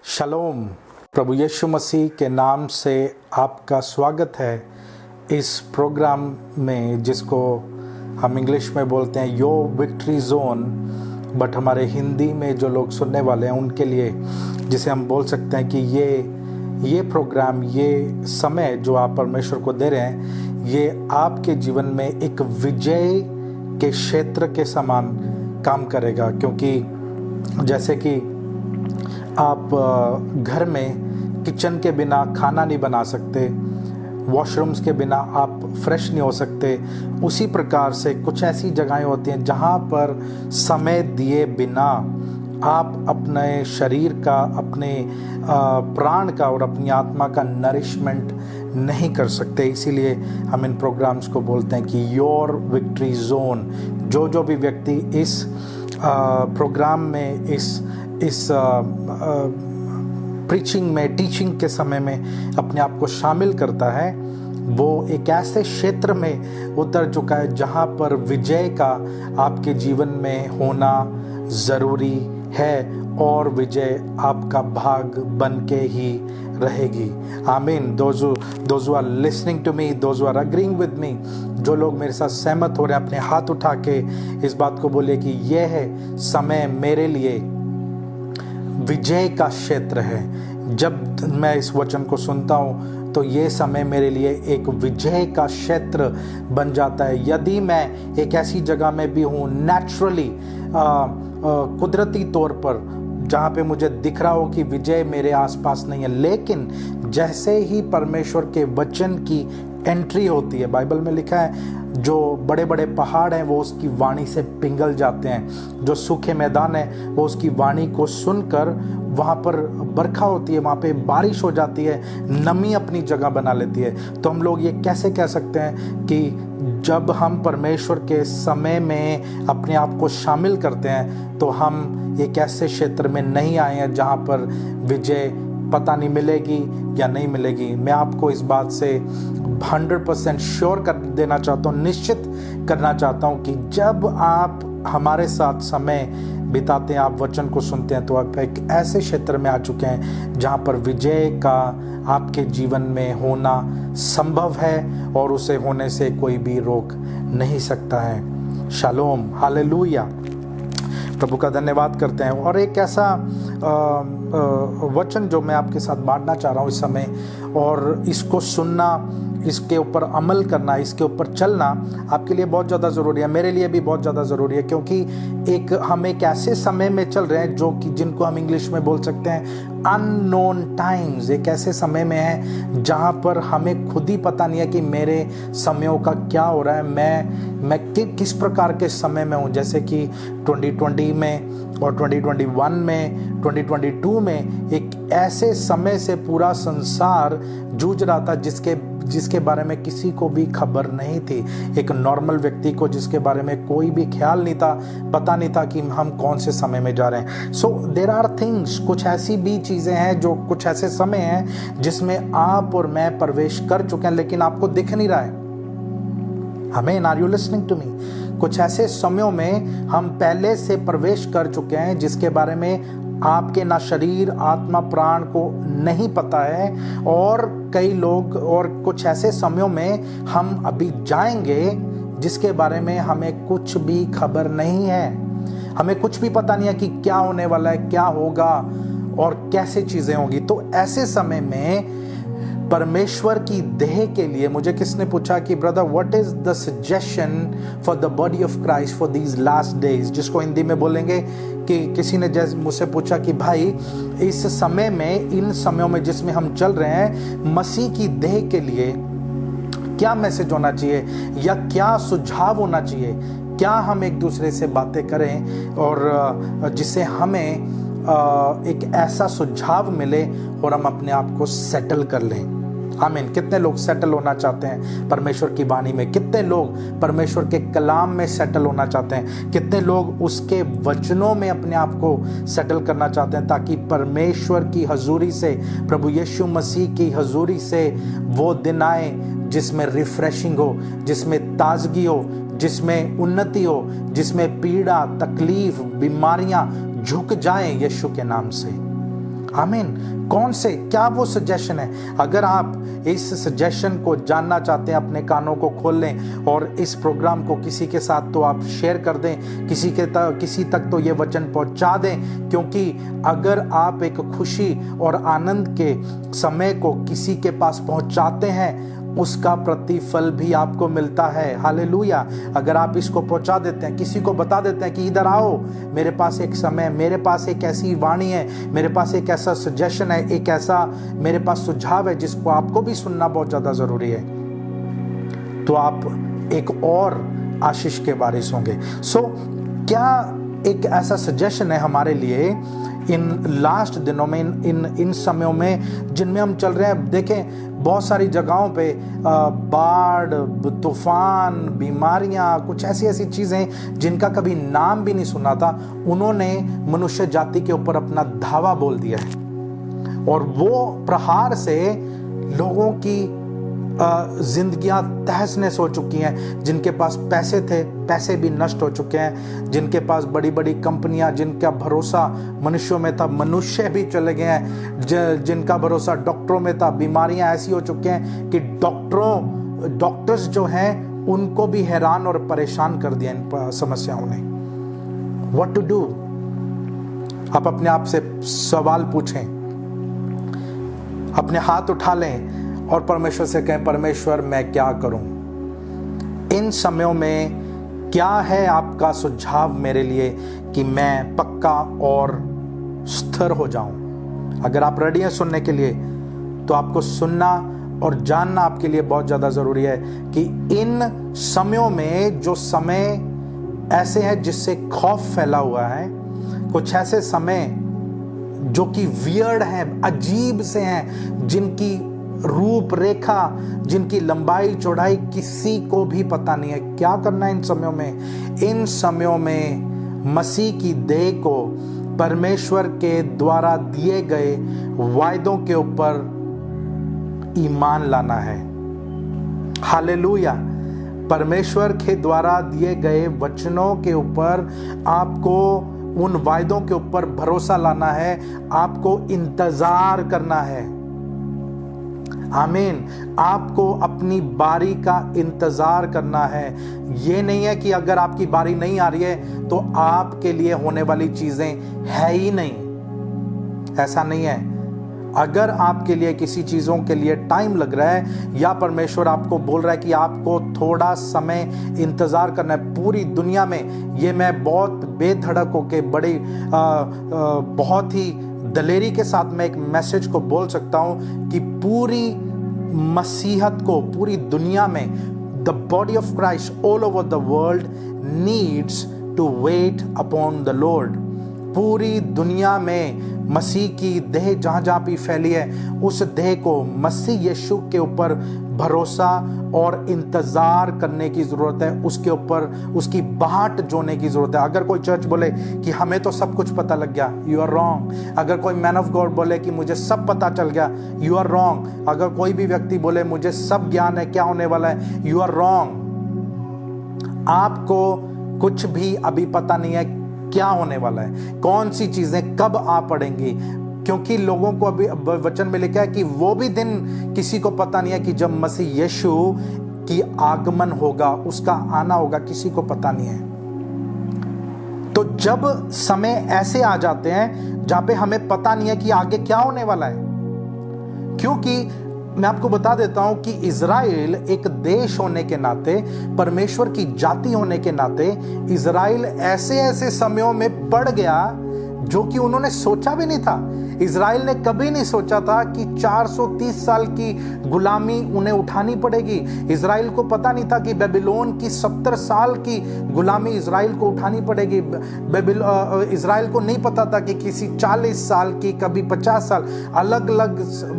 शलोम। प्रभु यीशु मसीह के नाम से आपका स्वागत है इस प्रोग्राम में, जिसको हम इंग्लिश में बोलते हैं योर विक्ट्री जोन, बट हमारे हिंदी में जो लोग सुनने वाले हैं उनके लिए जिसे हम बोल सकते हैं कि ये प्रोग्राम, ये समय जो आप परमेश्वर को दे रहे हैं, ये आपके जीवन में एक विजय के क्षेत्र के समान काम करेगा। क्योंकि जैसे कि आप घर में किचन के बिना खाना नहीं बना सकते, वॉशरूम्स के बिना आप फ्रेश नहीं हो सकते, उसी प्रकार से कुछ ऐसी जगहें होती हैं जहाँ पर समय दिए बिना आप अपने शरीर का, अपने प्राण का और अपनी आत्मा का नरिशमेंट नहीं कर सकते। इसीलिए हम इन प्रोग्राम्स को बोलते हैं कि योर विक्ट्री जोन। जो भी व्यक्ति इस प्रोग्राम में, इस प्रीचिंग में, टीचिंग के समय में अपने आप को शामिल करता है, वो एक ऐसे क्षेत्र में उतर चुका है जहाँ पर विजय का आपके जीवन में होना ज़रूरी है और विजय आपका भाग बन के ही रहेगी। आमीन। those who are listening to me, those who are agreeing with me, जो लोग मेरे साथ सहमत हो रहे हैं, अपने हाथ उठा के इस बात को बोले कि यह है समय मेरे लिए विजय का क्षेत्र है। जब मैं इस वचन को सुनता हूँ तो ये समय मेरे लिए एक विजय का क्षेत्र बन जाता है। यदि मैं एक ऐसी जगह में भी हूँ, नेचुरली कुदरती तौर पर, जहाँ पे मुझे दिख रहा हो कि विजय मेरे आसपास नहीं है, लेकिन जैसे ही परमेश्वर के वचन की एंट्री होती है, बाइबल में लिखा है जो बड़े बड़े पहाड़ हैं वो उसकी वाणी से पिघल जाते हैं, जो सूखे मैदान है वो उसकी वाणी को सुनकर वहाँ पर बरखा होती है, वहाँ पे बारिश हो जाती है, नमी अपनी जगह बना लेती है। तो हम लोग ये कैसे कह सकते हैं कि जब हम परमेश्वर के समय में अपने आप को शामिल करते हैं तो हम एक ऐसे क्षेत्र में नहीं आए हैं जहाँ पर विजय पता नहीं मिलेगी या नहीं मिलेगी। मैं आपको इस बात से 100% श्योर कर देना चाहता हूँ, निश्चित करना चाहता हूँ कि जब आप हमारे साथ समय बिताते हैं, आप वचन को सुनते हैं, तो आप एक ऐसे क्षेत्र में आ चुके हैं जहाँ पर विजय का आपके जीवन में होना संभव है और उसे होने से कोई भी रोक नहीं सकता है। Shalom, hallelujah. प्रभु का धन्यवाद करते हैं। और एक ऐसा वचन जो मैं आपके साथ बांटना चाह रहा हूँ इस समय, और इसको सुनना, इसके ऊपर अमल करना, इसके ऊपर चलना आपके लिए बहुत ज़्यादा ज़रूरी है, मेरे लिए भी बहुत ज़्यादा ज़रूरी है। क्योंकि हम एक ऐसे समय में चल रहे हैं जो कि जिनको हम इंग्लिश में बोल सकते हैं अननोन टाइम्स। एक ऐसे समय में है जहाँ पर हमें खुद ही पता नहीं है कि मेरे समयों का क्या हो रहा है, मैं किस प्रकार के समय में हूँ। जैसे कि 2020 में और 2021 में, 2022 में एक ऐसे समय से पूरा संसार जूझ रहा था जिसके बारे में किसी को भी खबर नहीं थी। एक नॉर्मल व्यक्ति को जिसके बारे में कोई भी ख्याल नहीं था, पता नहीं था कि हम कौन से समय में जा रहे हैं। सो देयर आर थिंग्स, कुछ ऐसी भी चीज़ें हैं, जो कुछ ऐसे समय हैं जिसमें आप और मैं प्रवेश कर चुके हैं लेकिन आपको दिख नहीं रहा है। आमीन। Are you listening to me? कुछ ऐसे समयों में हम पहले से प्रवेश कर चुके हैं जिसके बारे में आपके ना शरीर, आत्मा, प्राण को नहीं पता है। और कई लोग, और कुछ ऐसे समयों में हम अभी जाएंगे जिसके बारे में हमें कुछ भी खबर नहीं है, हमें कुछ भी पता नहीं है कि क्या होने वाला है, क्या होगा और कैसे चीज़ें होंगी। तो ऐसे समय में परमेश्वर की देह के लिए मुझे किसने पूछा कि brother what is the suggestion for the body of Christ for these last days, जिसको हिंदी में बोलेंगे कि किसी ने जैसे मुझसे पूछा कि भाई इस समय में, इन समयों में जिसमें हम चल रहे हैं, मसीह की देह के लिए क्या मैसेज होना चाहिए या क्या सुझाव होना चाहिए, क्या हम एक दूसरे से बातें करें और जिससे हमें एक ऐसा सुझाव मिले और हम अपने आप को सेटल कर लें। आमीन। कितने लोग सेटल होना चाहते हैं परमेश्वर की वाणी में? कितने लोग परमेश्वर के कलाम में सेटल होना चाहते हैं? कितने लोग उसके वचनों में अपने आप को सेटल करना चाहते हैं ताकि परमेश्वर की हजूरी से, प्रभु यीशु मसीह की हजूरी से वो दिन आए जिसमें रिफ्रेशिंग हो, जिसमें ताजगी हो, जिसमें उन्नति हो, जिसमें पीड़ा, तकलीफ, बीमारियां झुक जाएं यीशु के नाम से। आमीन। कौन से, क्या वो सजेशन है? अगर आप इस सजेशन को जानना चाहते हैं, अपने कानों को खोल लें और इस प्रोग्राम को किसी के साथ तो आप शेयर कर दें, किसी तक तो ये वचन पहुंचा दें, क्योंकि अगर आप एक खुशी और आनंद के समय को किसी के पास पहुंचाते हैं, उसका प्रतिफल भी आपको मिलता है। हालेलुया। अगर आप इसको पहुंचा देते हैं, किसी को बता देते हैं कि इधर आओ, मेरे पास एक समय, मेरे पास एक ऐसी वाणी है, मेरे पास एक ऐसा सजेशन है, एक ऐसा मेरे पास सुझाव है जिसको आपको भी सुनना बहुत ज़्यादा ज़रूरी है, तो आप एक और आशीष के वारिस होंगे। क्या एक ऐसा सजेशन है हमारे लिए इन लास्ट दिनों में, इन समयों में जिनमें हम चल रहे हैं? देखें, बहुत सारी जगहों पे बाढ़, तूफान, बीमारियां, कुछ ऐसी ऐसी चीज़ें जिनका कभी नाम भी नहीं सुना था, उन्होंने मनुष्य जाति के ऊपर अपना धावा बोल दिया है और वो प्रहार से लोगों की जिंदगियां तहस नहस हो चुकी हैं। जिनके पास पैसे थे, पैसे भी नष्ट हो चुके हैं। जिनके पास बड़ी बड़ी कंपनियां, जिनका भरोसा मनुष्यों में था, मनुष्य भी चले गए हैं। जिनका भरोसा डॉक्टरों में था, बीमारियां ऐसी हो चुकी हैं कि डॉक्टर्स जो हैं उनको भी हैरान और परेशान कर दिया इन समस्याओं ने। What to do? आप अपने आप से सवाल पूछें, अपने हाथ उठा लें और परमेश्वर से कहें, परमेश्वर मैं क्या करूं? इन समयों में क्या है आपका सुझाव मेरे लिए कि मैं पक्का और स्थिर हो जाऊं? अगर आप रेडी हैं सुनने के लिए, तो आपको सुनना और जानना आपके लिए बहुत ज़्यादा ज़रूरी है कि इन समयों में, जो समय ऐसे हैं जिससे खौफ फैला हुआ है, कुछ ऐसे समय जो कि वियर्ड हैं, अजीब से हैं, जिनकी रूपरेखा, जिनकी लंबाई चौड़ाई किसी को भी पता नहीं है। क्या करना है इन समयों में? इन समयों में मसीह की देह को परमेश्वर के द्वारा दिए गए वायदों के ऊपर ईमान लाना है। हालेलुया। परमेश्वर के द्वारा दिए गए वचनों के ऊपर आपको, उन वायदों के ऊपर भरोसा लाना है, आपको इंतजार करना है। आमीन। आपको अपनी बारी का इंतजार करना है। ये नहीं है कि अगर आपकी बारी नहीं आ रही है तो आपके लिए होने वाली चीजें है ही नहीं, ऐसा नहीं है। अगर आपके लिए किसी चीजों के लिए टाइम लग रहा है, या परमेश्वर आपको बोल रहा है कि आपको थोड़ा समय इंतजार करना है, पूरी दुनिया में, ये मैं बहुत बेधड़क होके बड़ी बहुत ही दलेरी के साथ मैं एक मैसेज को बोल सकता हूं कि पूरी मसीहत को, पूरी दुनिया में, the body of Christ all over the world needs to wait upon the Lord. पूरी दुनिया में मसीह की देह जहाँ जहाँ भी फैली है, उस देह को मसीह यीशु के ऊपर भरोसा और इंतजार करने की ज़रूरत है। उसके ऊपर उसकी बाट जोड़ने की ज़रूरत है। अगर कोई चर्च बोले कि हमें तो सब कुछ पता लग गया, यू आर रॉन्ग। अगर कोई मैन ऑफ गॉड बोले कि मुझे सब पता चल गया, यू आर रॉन्ग। अगर कोई भी व्यक्ति बोले मुझे सब ज्ञान है क्या होने वाला है, यू आर रॉन्ग। आपको कुछ भी अभी पता नहीं है क्या होने वाला है, कौन सी चीजें कब आ पड़ेंगी, क्योंकि लोगों को अभी वचन में लिखा है कि वो भी दिन किसी को पता नहीं है कि जब मसीह यीशु की आगमन होगा, उसका आना होगा, किसी को पता नहीं है। तो जब समय ऐसे आ जाते हैं जहां पे हमें पता नहीं है कि आगे क्या होने वाला है, क्योंकि मैं आपको बता देता हूं कि इज़राइल एक देश होने के नाते, परमेश्वर की जाति होने के नाते, इज़राइल ऐसे ऐसे समयों में पड़ गया जो कि उन्होंने सोचा भी नहीं था। इज़राइल ने कभी नहीं सोचा था कि 430 साल की गुलामी उन्हें उठानी पड़ेगी। इज़राइल को पता नहीं था कि बेबीलोन की 70 साल की गुलामी इज़राइल को उठानी पड़ेगी। इज़राइल को नहीं पता था कि किसी 40 साल की, कभी 50 साल, अलग अलग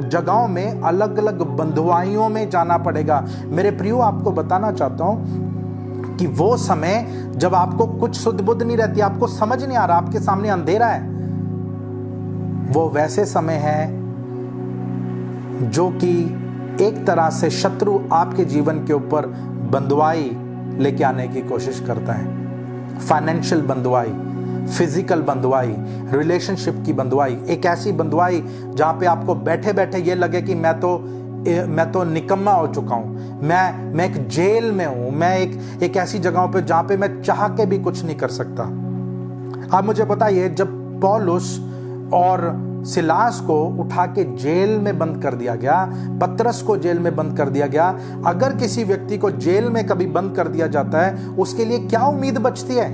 जगहों में, अलग अलग बंधुआइयों में जाना पड़ेगा। मेरे प्रियो, आपको बताना चाहता हूँ कि वो समय जब आपको कुछ सुध बुध नहीं रहती, आपको समझ नहीं आ रहा, आपके सामने अंधेरा है, वो वैसे समय है जो कि एक तरह से शत्रु आपके जीवन के ऊपर बंधुआई लेके आने की कोशिश करता है। फाइनेंशियल बंधुआई, फिजिकल बंधुआई, रिलेशनशिप की बंधुआई, एक ऐसी बंधुआई जहाँ पे आपको बैठे बैठे ये लगे कि मैं तो निकम्मा हो चुका हूँ, मैं एक जेल में हूँ, मैं एक ऐसी जगहों पे जहाँ पे मैं चाह के भी कुछ नहीं कर सकता। आप मुझे बताइए, जब पौलुस और सिलास को उठा के जेल में बंद कर दिया गया, पतरस को जेल में बंद कर दिया गया, अगर किसी व्यक्ति को जेल में कभी बंद कर दिया जाता है, उसके लिए क्या उम्मीद बचती है?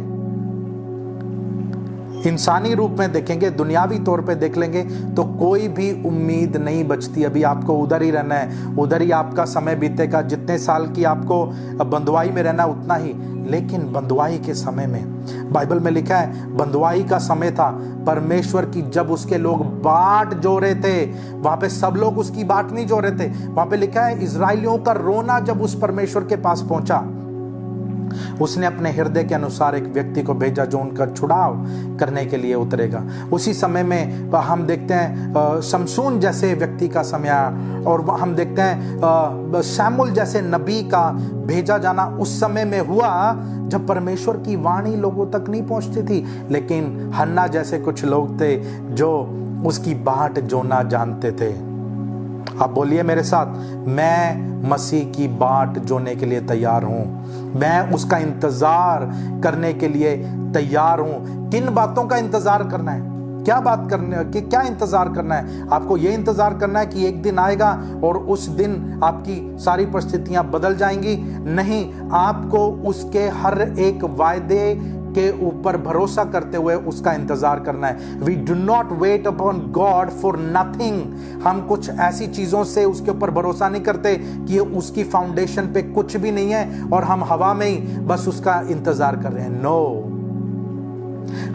इंसानी रूप में देखेंगे, दुनियावी तौर पे देख लेंगे तो कोई भी उम्मीद नहीं बचती। अभी आपको उधर ही रहना है, उधर ही आपका समय बीतेगा, जितने साल की आपको बंधुआई में रहना उतना ही। लेकिन बंधुआई के समय में बाइबल में लिखा है, बंधुआई का समय था परमेश्वर की, जब उसके लोग बाट जो रहे थे, वहां पे सब लोग उसकी बाट नहीं जो रहे थे। वहां पे लिखा है, इजराइलियों का रोना जब उस परमेश्वर के पास पहुंचा, उसने अपने हृदय के अनुसार एक व्यक्ति को भेजा जो उनका छुड़ाव करने के लिए उतरेगा। उसी समय में हम देखते हैं शमसून जैसे व्यक्ति का समय आया, और हम देखते हैं शमूएल जैसे नबी का भेजा जाना उस समय में हुआ जब परमेश्वर की वाणी लोगों तक नहीं पहुंचती थी। लेकिन हन्ना जैसे कुछ लोग थे जो उसकी बाट जोना जानते थे। आप बोलिए मेरे साथ, मैं मसीह की बाट जोने के लिए तैयार हूं, मैं उसका इंतजार करने के लिए तैयार हूं। किन बातों का इंतजार करना है? क्या बात करने कि क्या इंतजार करना है? आपको यह इंतजार करना है कि एक दिन आएगा और उस दिन आपकी सारी परिस्थितियां बदल जाएंगी? नहीं, आपको उसके हर एक वायदे के ऊपर भरोसा करते हुए उसका इंतजार करना है। We do not wait upon God for nothing. हम कुछ ऐसी चीजों से उसके ऊपर भरोसा नहीं करते कि उसकी फाउंडेशन पे कुछ भी नहीं है और हम हवा में ही बस उसका इंतजार कर रहे हैं। नो,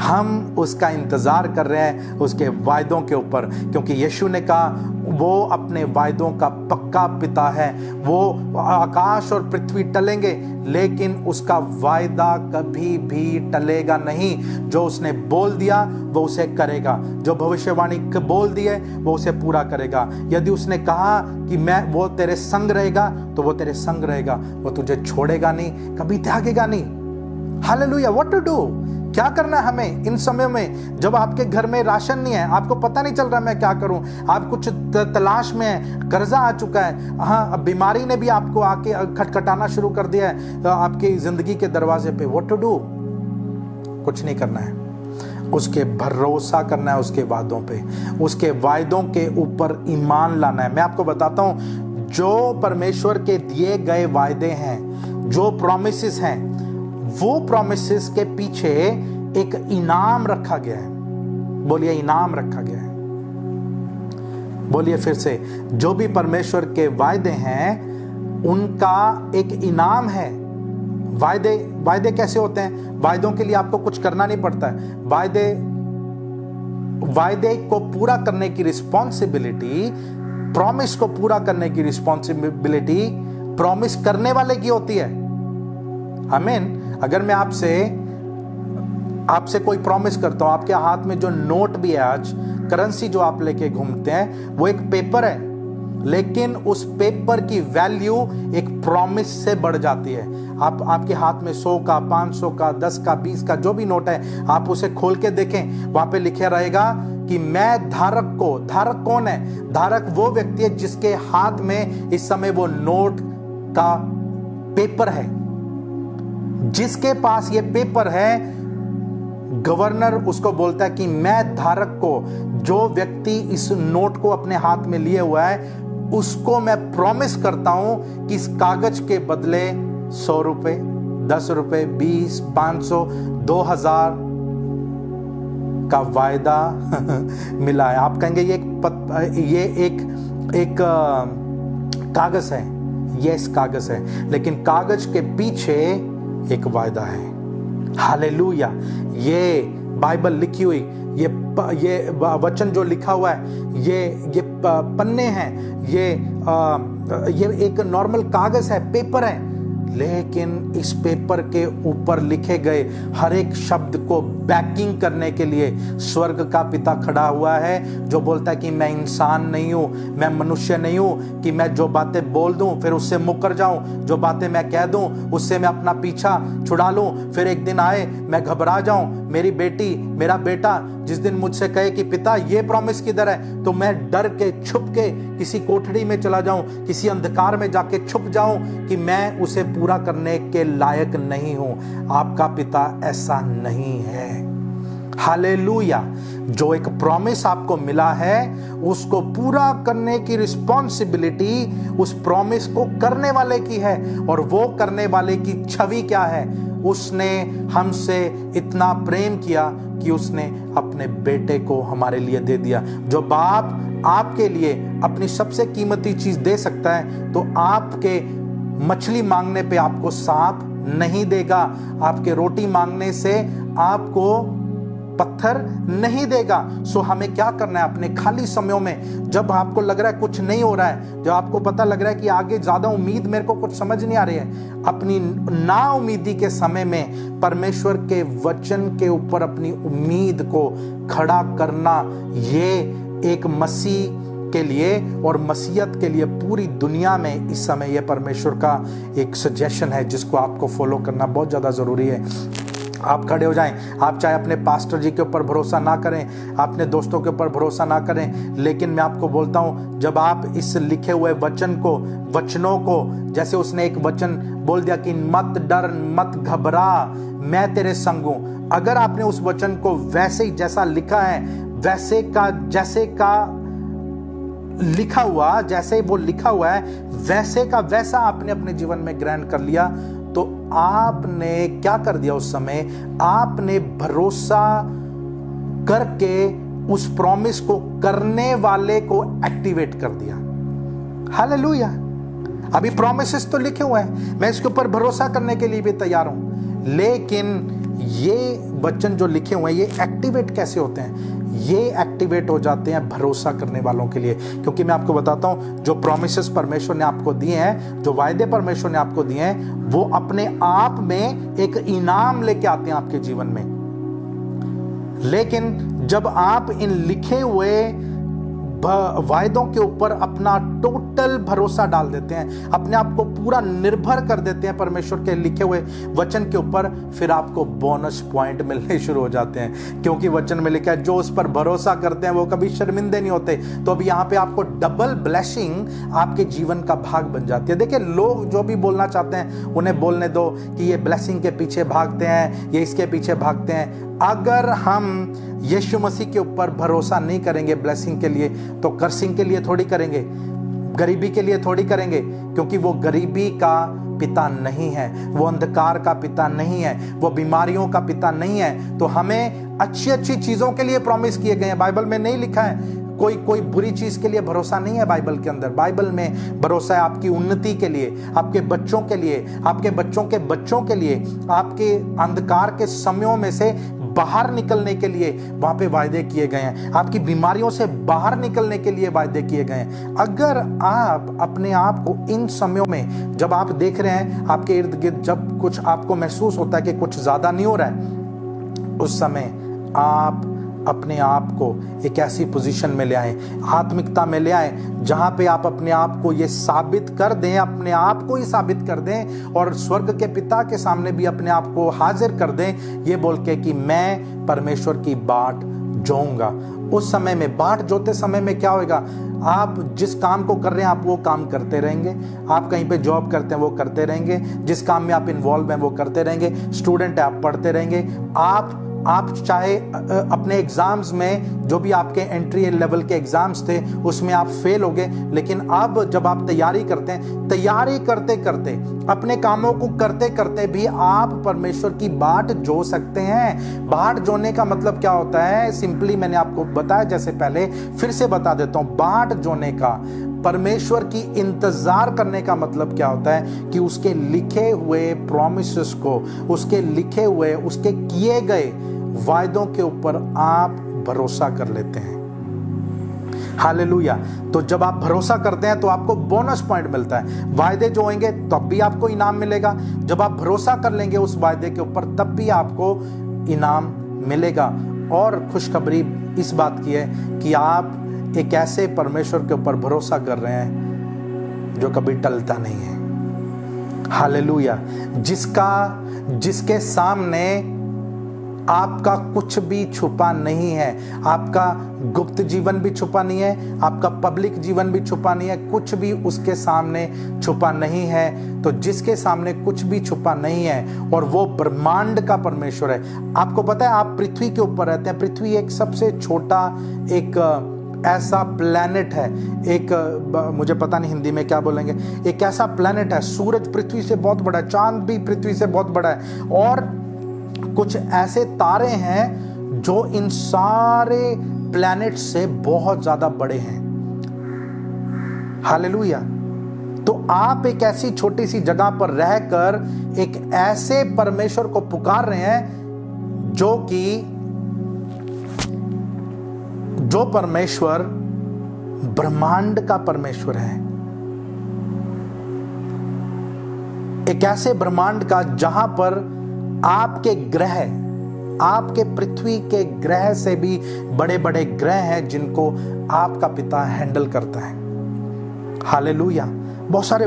हम उसका इंतजार कर रहे हैं उसके वायदों के ऊपर, क्योंकि यीशु ने कहा वो अपने वायदों का पक्का पिता है। वो आकाश और पृथ्वी टलेंगे लेकिन उसका वायदा कभी भी टलेगा नहीं। जो उसने बोल दिया वो उसे करेगा, जो भविष्यवाणी बोल दी है वो उसे पूरा करेगा। यदि उसने कहा कि वो तेरे संग रहेगा तो वो तेरे संग रहेगा, वो तुझे छोड़ेगा नहीं, कभी त्यागेगा नहीं। हालेलुया। What to do? क्या करना है हमें इन समय में जब आपके घर में राशन नहीं है, आपको पता नहीं चल रहा मैं क्या करूं, आप कुछ तलाश में है, कर्जा आ चुका है, हाँ, अब बीमारी ने भी आपको आके खटखटाना शुरू कर दिया है आपकी जिंदगी के दरवाजे पे। What to do? कुछ नहीं करना है, उसके भरोसा करना है, उसके वादों पे, उसके वायदों के ऊपर ईमान लाना है। मैं आपको बताता हूं, जो परमेश्वर के दिए गए वायदे हैं, जो प्रोमिसेस हैं, वो प्रोमिसेस के पीछे एक इनाम रखा गया है। बोलिए, इनाम रखा गया है। बोलिए फिर से, जो भी परमेश्वर के वायदे हैं उनका एक इनाम है। वायदे कैसे होते हैं? वायदों के लिए आपको कुछ करना नहीं पड़ता है। वायदे को पूरा करने की रिस्पॉन्सिबिलिटी, प्रॉमिस को पूरा करने की रिस्पॉन्सिबिलिटी प्रॉमिस करने वाले की होती है। आमीन। अगर मैं आपसे कोई प्रॉमिस करता हूं, आपके हाथ में जो नोट भी है, आज करेंसी जो आप लेके घूमते हैं, वो एक पेपर है, लेकिन उस पेपर की वैल्यू एक प्रॉमिस से बढ़ जाती है। आपके हाथ में 100 का, 500 का, 10 का, 20 का जो भी नोट है, आप उसे खोल के देखें, वहां पे लिखे रहेगा कि मैं धारक कौन है? धारक वो व्यक्ति है जिसके हाथ में इस समय वो नोट का पेपर है। जिसके पास ये पेपर है, गवर्नर उसको बोलता है कि मैं धारक को, जो व्यक्ति इस नोट को अपने हाथ में लिए हुआ है, उसको मैं प्रॉमिस करता हूं कि इस कागज के बदले 100 रुपए, 10 रुपए, 20, 500, 2000 का वायदा मिला है। आप कहेंगे ये एक कागज है, यस कागज है, लेकिन कागज के पीछे एक वायदा है। हालेलुया। ये बाइबल लिखी हुई, ये वचन जो लिखा हुआ है, ये पन्ने हैं, ये एक नॉर्मल कागज है, पेपर है, लेकिन इस पेपर के ऊपर लिखे गए हर एक शब्द को बैकिंग करने के लिए स्वर्ग का पिता खड़ा हुआ है, जो बोलता है कि मैं इंसान नहीं हूं, मैं मनुष्य नहीं हूं कि मैं जो बातें बोल दूं फिर उससे मुकर जाऊं, जो बातें मैं कह दूं उससे मैं अपना पीछा छुड़ा लूं, फिर एक दिन आए मैं घबरा जाऊं, मेरी बेटी, मेरा बेटा जिस दिन मुझसे कहे कि पिता ये प्रॉमिस किधर है, तो मैं डर के छुप के किसी कोठड़ी में चला जाऊं, किसी अंधकार में जाके छुप जाऊं कि मैं उसे पूरा करने के लायक नहीं हूं। आपका पिता ऐसा नहीं है। हालेलुया। जो एक प्रॉमिस आपको मिला है उसको पूरा करने की रिस्पॉन्सिबिलिटी उस प्रॉमिस को करने वाले की है। और वो करने वाले की छवि क्या है? उसने हमसे इतना प्रेम किया कि उसने अपने बेटे को हमारे लिए दे दिया। जो बाप आपके लिए अपनी सबसे कीमती चीज दे सकता है, तो आपके मछली मांगने पे आपको सांप नहीं देगा, आपके रोटी मांगने से आपको पत्थर नहीं देगा। सो हमें क्या करना है? अपने खाली समयों में, जब आपको लग रहा है कुछ नहीं हो रहा है, जब आपको पता लग रहा है कि आगे ज्यादा उम्मीद मेरे को कुछ समझ नहीं आ रही है, अपनी ना उम्मीदी के समय में परमेश्वर के वचन के ऊपर अपनी उम्मीद को खड़ा करना, ये एक मसीह के लिए और मसीहत के लिए पूरी दुनिया में इस समय यह परमेश्वर का एक सजेशन है जिसको आपको फॉलो करना बहुत ज्यादा जरूरी है। आप खड़े हो जाएं। आप चाहे अपने पास्टर जी के ऊपर भरोसा ना करें, अपने दोस्तों के ऊपर भरोसा ना करें, लेकिन मैं आपको बोलता हूं, जब आप इस लिखे हुए वचनों को, जैसे उसने एक वचन बोल दिया कि मत डर, मत घबरा, मैं तेरे संग हूं। अगर आपने उस वचन को वैसे ही जैसा लिखा है, जैसे वो लिखा हुआ है, वैसे का वैसा आपने अपने जीवन में ग्रहण कर लिया, तो आपने क्या कर दिया? उस समय आपने भरोसा करके उस प्रॉमिस को करने वाले को एक्टिवेट कर दिया। हालेलुया। अभी प्रॉमिसेस तो लिखे हुए हैं, मैं इसके ऊपर भरोसा करने के लिए भी तैयार हूं, लेकिन ये वचन जो लिखे हुए हैं ये एक्टिवेट कैसे होते हैं? ये एक्टिवेट हो जाते हैं भरोसा करने वालों के लिए। क्योंकि मैं आपको बताता हूं, जो प्रॉमिसेस परमेश्वर ने आपको दिए हैं, जो वायदे परमेश्वर ने आपको दिए हैं, वो अपने आप में एक इनाम लेके आते हैं आपके जीवन में। लेकिन जब आप इन लिखे हुए वायदों के ऊपर अपना टोटल भरोसा डाल देते हैं, अपने आप को पूरा निर्भर कर देते हैं परमेश्वर के लिखे हुए वचन के ऊपर, फिर आपको बोनस पॉइंट मिलने शुरू हो जाते हैं। क्योंकि वचन में लिखा है, जो उस पर भरोसा करते हैं वो कभी शर्मिंदे नहीं होते। तो अब यहाँ पे आपको डबल ब्लेसिंग आपके जीवन का भाग बन जाती है। देखिए, लोग जो भी बोलना चाहते हैं उन्हें बोलने दो कि ये ब्लेसिंग के पीछे भागते हैं, ये इसके पीछे भागते हैं। अगर हम यीशु मसीह के ऊपर भरोसा नहीं करेंगे ब्लेसिंग के लिए, तो कर्सिंग के लिए थोड़ी करेंगे, गरीबी के लिए थोड़ी करेंगे, क्योंकि वो गरीबी का पिता नहीं है, वो अंधकार का पिता नहीं है, वो बीमारियों का पिता नहीं है। तो हमें अच्छी अच्छी चीजों के लिए प्रॉमिस किए गए हैं। बाइबल में नहीं लिखा है कोई बुरी चीज के लिए भरोसा नहीं है। बाइबल के अंदर, बाइबल में भरोसा है आपकी उन्नति के लिए, आपके बच्चों के लिए, आपके बच्चों के बच्चों के लिए, आपके अंधकार के समयों में से बाहर निकलने के लिए वहां पे वायदे किए गए हैं, आपकी बीमारियों से बाहर निकलने के लिए वायदे किए गए हैं। अगर आप अपने आप को इन समयों में, जब आप देख रहे हैं आपके इर्द गिर्द, जब कुछ आपको महसूस होता है कि कुछ ज्यादा नहीं हो रहा है, उस समय आप अपने आप को एक ऐसी पोजीशन में ले आए, आत्मिकता में ले आए, जहां पे आप अपने आप को ये साबित कर दें, अपने आप को ही साबित कर दें, और स्वर्ग के पिता के सामने भी अपने आप को हाजिर कर दें, ये बोल के कि मैं परमेश्वर की बाट जोऊंगा। उस समय में, बाट जोते समय में क्या होगा? आप जिस काम को कर रहे हैं आप वो काम करते रहेंगे, आप कहीं पे जॉब करते हैं वो करते रहेंगे, जिस काम में आप इन्वॉल्व हैं वो करते रहेंगे, स्टूडेंट है आप पढ़ते रहेंगे। आप चाहे अपने एग्जाम्स में, जो भी आपके एंट्री लेवल के एग्जाम्स थे उसमें आप फेल हो गए, लेकिन अब जब आप तैयारी करते हैं, तैयारी करते करते, अपने कामों को करते करते भी आप परमेश्वर की बाट जो सकते हैं। बाट जोने का मतलब क्या होता है? सिंपली मैंने आपको बताया, जैसे पहले फिर से बता देता हूं। बाट जोने का, परमेश्वर की इंतजार करने का मतलब क्या होता है? कि उसके लिखे हुए प्रॉमिसेस को, उसके लिखे हुए, उसके किए गए वायदों के ऊपर आप भरोसा कर लेते हैं। हालेलुया। तो जब आप भरोसा करते हैं तो आपको बोनस पॉइंट मिलता है। वायदे जो होंगे तब भी आपको इनाम मिलेगा, जब आप भरोसा कर लेंगे उस वायदे के ऊपर तब भी आपको इनाम मिलेगा। और खुशखबरी इस बात की है कि आप एक ऐसे परमेश्वर के ऊपर भरोसा कर रहे हैं जो कभी टलता नहीं है। हालेलुया। जिसके सामने आपका कुछ भी छुपा नहीं है, आपका गुप्त जीवन भी छुपा नहीं है, आपका पब्लिक जीवन भी छुपा नहीं है, कुछ भी उसके सामने छुपा नहीं है। तो जिसके सामने कुछ भी छुपा नहीं है और वो ब्रह्मांड का परमेश्वर है। आपको पता है आप पृथ्वी के ऊपर रहते हैं, पृथ्वी एक सबसे छोटा एक ऐसा प्लैनेट है, एक मुझे पता नहीं हिंदी में क्या बोलेंगे, एक ऐसा प्लैनेट है, सूरज पृथ्वी से बहुत बड़ा है, चांद भी पृथ्वी से बहुत बड़ा है, और कुछ ऐसे तारे हैं जो इन सारे प्लैनेट से बहुत ज्यादा बड़े हैं। हालेलुया। तो आप एक ऐसी छोटी सी जगह पर रहकर एक ऐसे परमेश्वर को पुकार रहे हैं जो परमेश्वर ब्रह्मांड का परमेश्वर है। एक ऐसे ब्रह्मांड का जहां पर आपके ग्रह, आपके पृथ्वी के ग्रह से भी बड़े बड़े ग्रह हैं जिनको आपका पिता हैंडल करता है। हालेलुया। बहुत सारे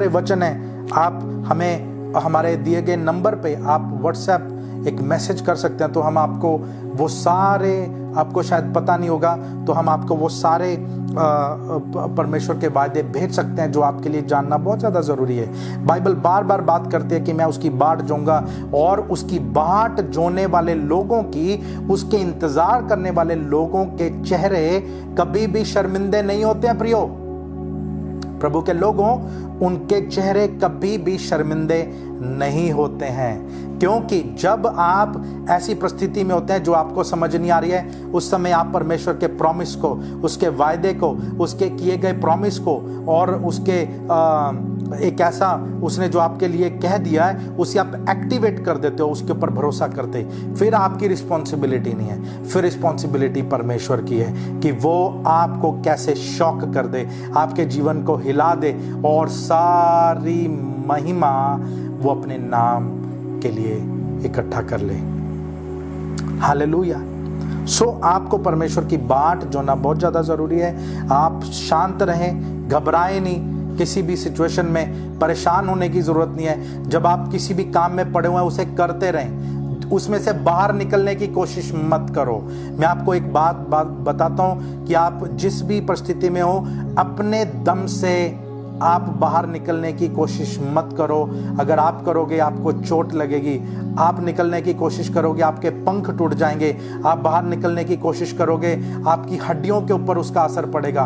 वचन हैं। आप हमें हमारे दिए गए नंबर पे आप व्हाट्सएप एक मैसेज कर सकते हैं, तो हम आपको वो सारे, आपको शायद पता नहीं होगा, तो हम आपको वो सारे परमेश्वर के वायदे भेज सकते हैं जो आपके लिए जानना बहुत ज़्यादा ज़रूरी है। बाइबल बार बार बात करती है कि मैं उसकी बाट जोऊंगा, और उसकी बाट जोने वाले लोगों की, उसके इंतज़ार करने वाले लोगों के चेहरे कभी भी शर्मिंदे नहीं होते हैं। प्रियो प्रभु के लोगों, उनके चेहरे कभी भी शर्मिंदे नहीं होते हैं, क्योंकि जब आप ऐसी परिस्थिति में होते हैं जो आपको समझ नहीं आ रही है, उस समय आप परमेश्वर के प्रॉमिस को, उसके वायदे को, उसके किए गए प्रॉमिस को, और उसके एक ऐसा उसने जो आपके लिए कह दिया है उसे आप एक्टिवेट कर देते हो, उसके ऊपर भरोसा करते। फिर आपकी रिस्पॉन्सिबिलिटी नहीं है, फिर रिस्पॉन्सिबिलिटी परमेश्वर की है कि वो आपको कैसे शॉक कर दे, आपके जीवन को हिला दे, और सारी महिमा वो अपने नाम के लिए इकट्ठा कर ले। हालेलुया। सो आपको परमेश्वर की बाट जोना बहुत ज्यादा जरूरी है। आप शांत रहें, घबराएं नहीं, किसी भी सिचुएशन में परेशान होने की जरूरत नहीं है। जब आप किसी भी काम में पड़े हुए हैं उसे करते रहें, उसमें से बाहर निकलने की कोशिश मत करो। मैं आपको एक बात बताता हूं कि आप जिस भी परिस्थिति में हो, अपने दम से आप बाहर निकलने की कोशिश मत करो। अगर आप करोगे आपको चोट लगेगी, आप निकलने की कोशिश करोगे आपके पंख टूट जाएंगे, आप बाहर निकलने की कोशिश करोगे आपकी हड्डियों के ऊपर उसका असर पड़ेगा।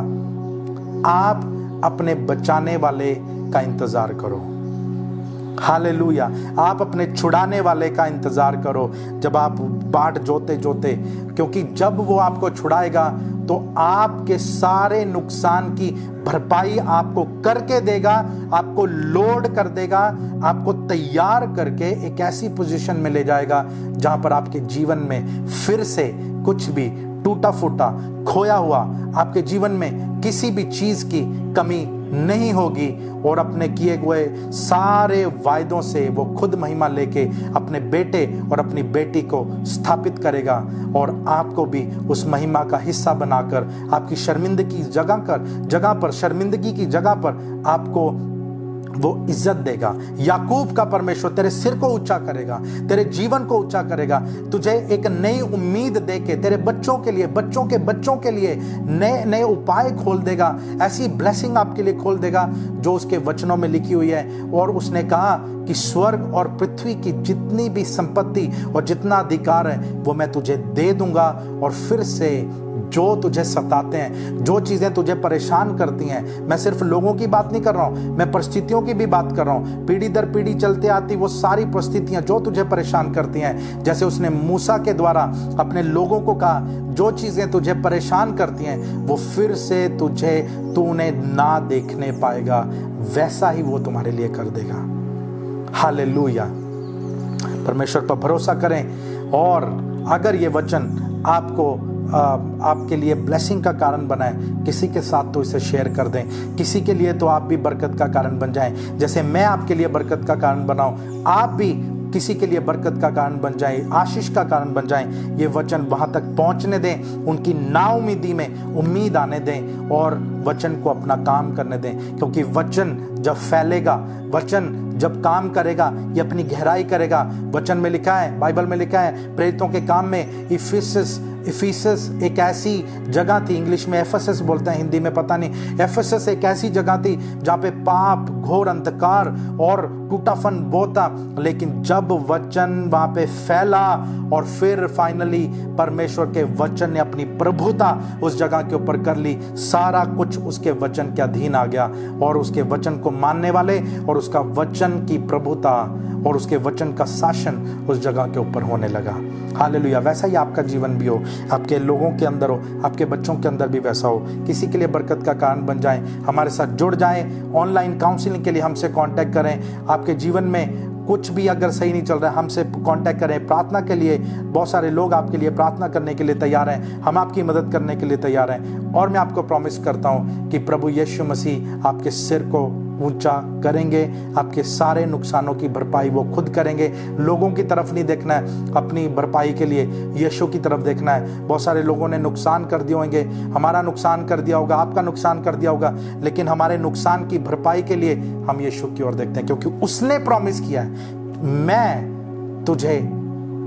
आप अपने बचाने वाले का इंतजार करो। हालेलुया। आप अपने छुड़ाने वाले का इंतजार करो जब आप बाट जोते जोते, क्योंकि जब वो आपको छुड़ाएगा तो आपके सारे नुकसान की भरपाई आपको करके देगा, आपको लोड कर देगा, आपको तैयार करके एक ऐसी पोजीशन में ले जाएगा जहां पर आपके जीवन में फिर से कुछ भी टूटा फूटा, खोया हुआ, आपके जीवन में किसी भी चीज की कमी नहीं होगी, और अपने किए हुए सारे वायदों से वो खुद महिमा लेके अपने बेटे और अपनी बेटी को स्थापित करेगा, और आपको भी उस महिमा का हिस्सा बनाकर आपकी शर्मिंदगी जगह पर शर्मिंदगी की जगह पर आपको वो इज्जत देगा। याकूब का परमेश्वर तेरे सिर को ऊंचा करेगा, तेरे जीवन को ऊंचा करेगा, तुझे एक नई उम्मीद देके तेरे बच्चों के लिए, बच्चों के बच्चों के लिए नए नए उपाय खोल देगा, ऐसी ब्लेसिंग आपके लिए खोल देगा जो उसके वचनों में लिखी हुई है। और उसने कहा कि स्वर्ग और पृथ्वी की जितनी भी संपत्ति और जितना अधिकार है वो मैं तुझे दे दूंगा, और फिर से जो तुझे सताते हैं, जो चीजें तुझे परेशान करती हैं, मैं सिर्फ लोगों की बात नहीं कर रहा हूं, मैं परिस्थितियों की भी बात कर रहा हूं। पीढ़ी दर पीढ़ी चलते आती वो सारी परिस्थितियां जो तुझे परेशान करती हैं, जैसे उसने मूसा के द्वारा अपने लोगों को कहा, जो चीजें तुझे परेशान करती हैं वो फिर से तू उन्हें ना देखने पाएगा, वैसा ही वो तुम्हारे लिए कर देगा। हालेलुया। परमेश्वर पर भरोसा करें, और अगर ये वचन आपके लिए ब्लेसिंग का कारण बनाए, किसी के साथ तो इसे शेयर कर दें, किसी के लिए तो आप भी बरकत का कारण बन जाएं, जैसे मैं आपके लिए बरकत का कारण बनाऊं। आप भी किसी के लिए बरकत का कारण बन जाए, आशीष का कारण बन जाए। ये वचन वहाँ तक पहुँचने दें, उनकी नाउमीदी में उम्मीद आने दें और वचन को अपना काम करने दें, क्योंकि वचन जब फैलेगा, वचन जब काम करेगा, ये अपनी गहराई करेगा। वचन में लिखा है, बाइबल में लिखा है, प्रेरितों के काम में इफिसस एक ऐसी जगह थी, इंग्लिश में एफेसस बोलते हैं, हिंदी में पता नहीं। एफेसस एक ऐसी जगह थी जहाँ पे पाप, घोर अंधकार और टूटापन बहुत था, लेकिन जब वचन वहाँ पे फैला और फिर फाइनली परमेश्वर के वचन ने अपनी प्रभुता उस जगह के ऊपर कर ली, सारा कुछ उसके वचन के अधीन आ गया और उसके वचन को मानने वाले और उसका वचन की प्रभुता और उसके वचन का शासन उस जगह के ऊपर होने लगा। हालेलुया। वैसा ही आपका जीवन भी हो, आपके लोगों के अंदर हो, आपके बच्चों के अंदर भी वैसा हो, किसी के लिए बरकत का कारण बन जाए। हमारे साथ जुड़ जाएं, ऑनलाइन काउंसलिंग के लिए हमसे कांटेक्ट करें। आपके जीवन में कुछ भी अगर सही नहीं चल रहा है, हमसे कांटेक्ट करें। प्रार्थना के लिए बहुत सारे लोग आपके लिए प्रार्थना करने के लिए तैयार हैं, हम आपकी मदद करने के लिए तैयार हैं। और मैं आपको प्रॉमिस करता हूं कि प्रभु यीशु मसीह आपके सिर को ऊंचा करेंगे, आपके सारे नुकसानों की भरपाई वो खुद करेंगे। लोगों की तरफ नहीं देखना है अपनी भरपाई के लिए, यीशु की तरफ देखना है। बहुत सारे लोगों ने नुकसान कर दिए होंगे, हमारा नुकसान कर दिया होगा, आपका नुकसान कर दिया होगा, लेकिन हमारे नुकसान की भरपाई के लिए हम यीशु की ओर देखते हैं, क्योंकि उसने प्रॉमिस किया है, मैं तुझे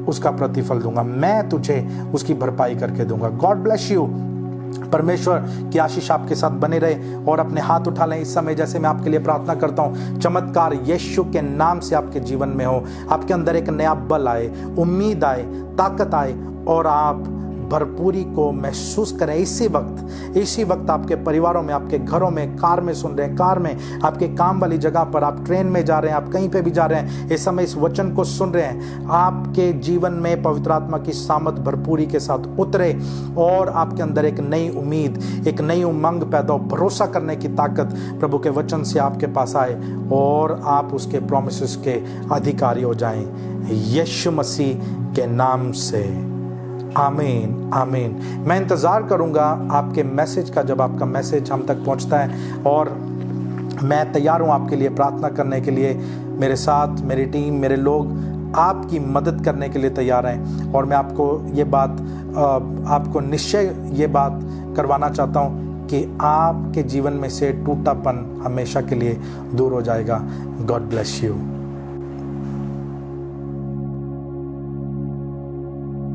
उसका प्रतिफल दूंगा, मैं तुझे उसकी भरपाई करके दूंगा। God bless you. परमेश्वर की आशीष आपके साथ बने रहे और अपने हाथ उठा लें इस समय, जैसे मैं आपके लिए प्रार्थना करता हूं। चमत्कार यीशु के नाम से आपके जीवन में हो, आपके अंदर एक नया बल आए, उम्मीद आए, ताकत आए और आप भरपूरी को महसूस करें। इसी वक्त आपके परिवारों में, आपके घरों में, कार में सुन रहे हैं, कार में, आपके काम वाली जगह पर, आप ट्रेन में जा रहे हैं, आप कहीं पे भी जा रहे हैं, इस समय इस वचन को सुन रहे हैं, आपके जीवन में पवित्र आत्मा की सामर्थ भरपूरी के साथ उतरे और आपके अंदर एक नई उम्मीद, एक नई उमंग पैदा हो, भरोसा करने की ताकत प्रभु के वचन से आपके पास आए और आप उसके प्रोमिसेस के अधिकारी हो जाएं, यीशु मसीह के नाम से। आमीन, आमीन। मैं इंतज़ार करूंगा आपके मैसेज का, जब आपका मैसेज हम तक पहुंचता है, और मैं तैयार हूं आपके लिए प्रार्थना करने के लिए। मेरे साथ मेरी टीम, मेरे लोग आपकी मदद करने के लिए तैयार हैं। और मैं आपको निश्चय ये बात करवाना चाहता हूं कि आपके जीवन में से टूटापन हमेशा के लिए दूर हो जाएगा। God bless you.